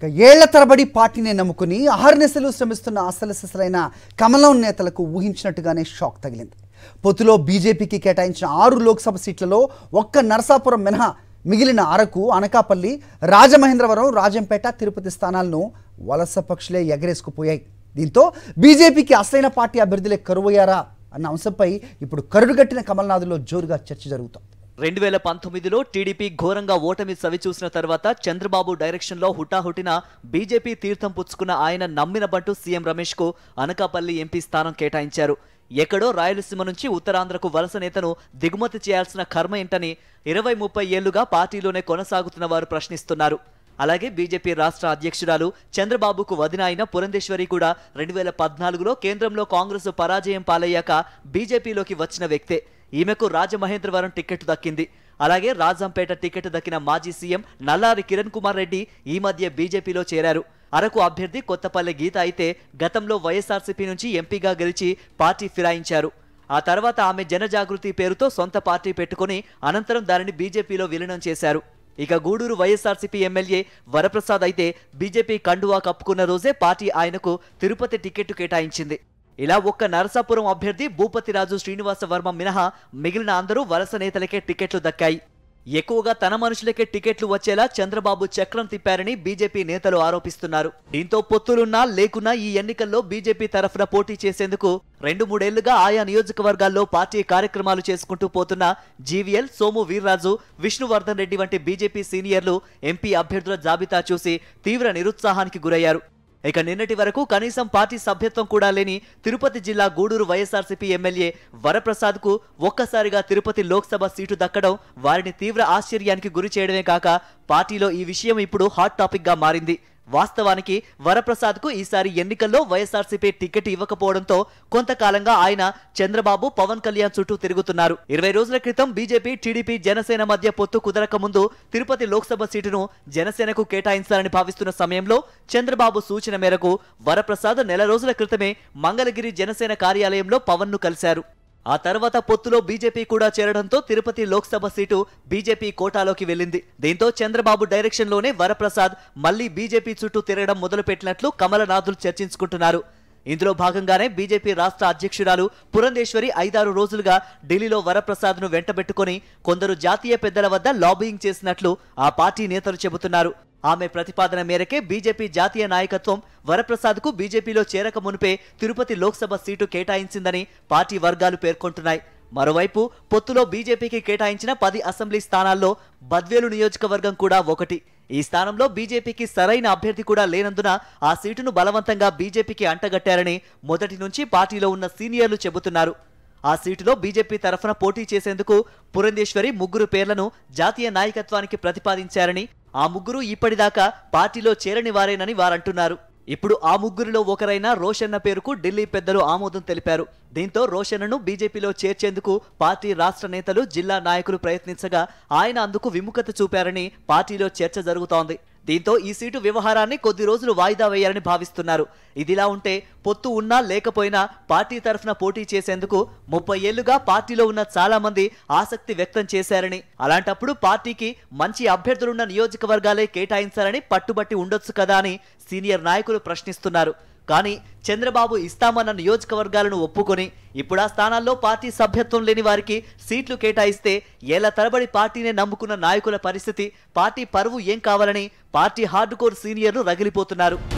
ఏళ్ల తరబడి పార్టీని నమ్ముకుని అహర్నిశలు శ్రమిస్తున్న అసలైన కమలం నేతలకు ఊహించినట్టుగానే షాక్ తగిలింది. పొత్తులో బీజేపీకి కేటాయించిన 6 లోక్సభ సీట్లలో ఒక్క నరసాపురం మినహా మిగిలిన అరకు, అనకాపల్లి, రాజమహేంద్రవరం, రాజంపేట, తిరుపతి స్థానాలను వలస పక్షులే ఎగరేసుకుపోయాయి. దీంతో బీజేపీకి అసలైన పార్టీ అభ్యర్థులే కరువయ్యారా అన్న అంశంపై ఇప్పుడు కరుడుగట్టిన కమల్నాథులో జోరుగా చర్చ జరుగుతోంది. 2019లో టీడీపీ ఘోరంగా ఓటమి సవిచూసిన తర్వాత చంద్రబాబు డైరెక్షన్లో హుటాహుటిన బీజేపీ తీర్థం పుచ్చుకున్న ఆయన నమ్మిన బంటు సీఎం రమేష్ కు అనకాపల్లి ఎంపీ స్థానం కేటాయించారు. ఎక్కడో రాయలసీమ నుంచి ఉత్తరాంధ్రకు వలస నేతను దిగుమతి చేయాల్సిన కర్మ ఏంటని 20-30 ఏళ్లుగా పార్టీలోనే కొనసాగుతున్న వారు ప్రశ్నిస్తున్నారు. అలాగే బీజేపీ రాష్ట్ర అధ్యక్షురాలు చంద్రబాబుకు వదిన అయిన పురంధేశ్వరి కూడా 2014లో కేంద్రంలో కాంగ్రెస్ పరాజయం పాలయ్యాక బీజేపీలోకి వచ్చిన వ్యక్తే. ఈమెకు రాజమహేంద్రవరం టికెట్ దక్కింది. అలాగే రాజంపేట టికెట్ దక్కిన మాజీ సీఎం నల్లారి కిరణ్ కుమార్ రెడ్డి ఈ మధ్య బీజేపీలో చేరారు. అరకు అభ్యర్థి కొత్తపల్లి గీత అయితే గతంలో వైఎస్ఆర్సీపీ నుంచి ఎంపీగా గెలిచి పార్టీ ఫిరాయించారు. ఆ తర్వాత ఆమె జనజాగృతి పేరుతో సొంత పార్టీ పెట్టుకుని అనంతరం దానిని బీజేపీలో విలీనం చేశారు. ఇక గూడూరు వైఎస్ఆర్సీపీ ఎమ్మెల్యే వరప్రసాద్ అయితే బీజేపీ కండువా కప్పుకున్న రోజే పార్టీ ఆయనకు తిరుపతి టికెట్ కేటాయించింది. ఇలా ఒక్క నరసాపురం అభ్యర్థి భూపతిరాజు శ్రీనివాస వర్మ మినహా మిగిలిన అందరూ వలస నేతలకే టికెట్లు దక్కాయి. ఎక్కువగా తన మనుషులకే టికెట్లు వచ్చేలా చంద్రబాబు చక్రం తిప్పారని బీజేపీ నేతలు ఆరోపిస్తున్నారు. దీంతో పొత్తులున్నా లేకున్నా ఈ ఎన్నికల్లో బీజేపీ తరఫున పోటీ చేసేందుకు 2-3 ఏళ్లుగా ఆయా నియోజకవర్గాల్లో పార్టీ కార్యక్రమాలు చేసుకుంటూ పోతున్న జీవీఎల్, సోము వీర్రాజు, విష్ణువర్ధన్ రెడ్డి వంటి బీజేపీ సీనియర్లు ఎంపీ అభ్యర్థుల జాబితా చూసి తీవ్ర నిరుత్సాహానికి గురయ్యారు. ఇక నిన్నటి వరకు కనీసం పార్టీ సభ్యత్వం కూడా లేని తిరుపతి జిల్లా గూడూరు వైఎస్ఆర్సీపీ ఎమ్మెల్యే వరప్రసాద్ కు ఒక్కసారిగా తిరుపతి లోక్సభ సీటు దక్కడం వారిని తీవ్ర ఆశ్చర్యానికి గురి చేయడమే కాక పార్టీలో ఈ విషయం ఇప్పుడు హాట్ టాపిక్ గా మారింది. వాస్తవానికి వరప్రసాద్ కు ఈసారి ఎన్నికల్లో వైఎస్ఆర్సీపీ టికెట్ ఇవ్వకపోవడంతో కొంతకాలంగా ఆయన చంద్రబాబు, పవన్ కళ్యాణ్ చుట్టూ తిరుగుతున్నారు. 20 రోజుల క్రితం బీజేపీ, టీడీపీ, జనసేన మధ్య పొత్తు కుదరక ముందు తిరుపతి లోక్సభ సీటును జనసేనకు కేటాయించాలని భావిస్తున్న సమయంలో చంద్రబాబు సూచన మేరకు వరప్రసాద్ నెల రోజుల క్రితమే మంగళగిరి జనసేన కార్యాలయంలో పవన్ ను కలిశారు. ఆ తర్వాత పొత్తులో బీజేపీ కూడా చేరడంతో తిరుపతి లోక్సభ సీటు బీజేపీ కోటాలోకి వెళ్ళింది. దీంతో చంద్రబాబు డైరెక్షన్లోనే వరప్రసాద్ మళ్లీ బీజేపీ చుట్టూ తిరగడం మొదలుపెట్టినట్లు కమలనాథులు చర్చించుకుంటున్నారు. ఇందులో భాగంగానే బీజేపీ రాష్ట్ర అధ్యక్షురాలు పురంధేశ్వరి 5-6 రోజులుగా ఢిల్లీలో వరప్రసాద్ ను వెంటబెట్టుకుని కొందరు జాతీయ పెద్దల వద్ద లాబియింగ్ చేసినట్లు ఆ పార్టీ నేతలు చెబుతున్నారు. ఆమె ప్రతిపాదన మేరకే బీజేపీ జాతీయ నాయకత్వం వరప్రసాద్ కు బీజేపీలో చేరక మునిపే తిరుపతి లోక్సభ సీటు కేటాయించిందని పార్టీ వర్గాలు పేర్కొంటున్నాయి. మరోవైపు పొత్తులో బీజేపీకి కేటాయించిన 10 అసెంబ్లీ స్థానాల్లో బద్వేలు నియోజకవర్గం కూడా ఒకటి. ఈ స్థానంలో బీజేపీకి సరైన అభ్యర్థి కూడా లేనందున ఆ సీటును బలవంతంగా బీజేపీకి అంటగట్టారని మొదటి నుంచి పార్టీలో ఉన్న సీనియర్లు చెబుతున్నారు. ఆ సీటులో బీజేపీ తరఫున పోటీ చేసేందుకు పురంధేశ్వరి 3 పేర్లను జాతీయ నాయకత్వానికి ప్రతిపాదించారని, ఆ 3 ఇప్పటిదాకా పార్టీలో చేరని వారేనని వారంటున్నారు. ఇప్పుడు ఆ 3లో ఒకరైన రోషన్న పేరుకు ఢిల్లీ పెద్దలు ఆమోదం తెలిపారు. దీంతో రోషన్నను బీజేపీలో చేర్చేందుకు పార్టీ రాష్ట్ర నేతలు, జిల్లా నాయకులు ప్రయత్నించగా ఆయన అందుకు విముఖత చూపారని పార్టీలో చర్చ జరుగుతోంది. దీంతో ఈ సీటు వ్యవహారాన్ని కొద్ది రోజులు వాయిదా వేయాలని భావిస్తున్నారు. ఇదిలా ఉంటే పొత్తు ఉన్నా లేకపోయినా పార్టీ తరఫున పోటీ చేసేందుకు 30 ఏళ్లుగా పార్టీలో ఉన్న చాలా మంది ఆసక్తి వ్యక్తం చేశారని, అలాంటప్పుడు పార్టీకి మంచి అభ్యర్థులున్న నియోజకవర్గాలే కేటాయించాలని పట్టుబట్టి ఉండొచ్చు కదా అని సీనియర్ నాయకులు ప్రశ్నిస్తున్నారు. కానీ చంద్రబాబు ఇస్తామన్న నియోజకవర్గాలను ఒప్పుకొని ఇప్పుడు ఆ స్థానాల్లో పార్టీ సభ్యత్వం లేని వారికి సీట్లు కేటాయిస్తే ఏళ్ల తరబడి పార్టీనే నమ్ముకున్న నాయకుల పరిస్థితి, పార్టీ పరువు ఏం కావాలని పార్టీ హార్డ్ కోర్ సీనియర్లు రగిలిపోతున్నారు.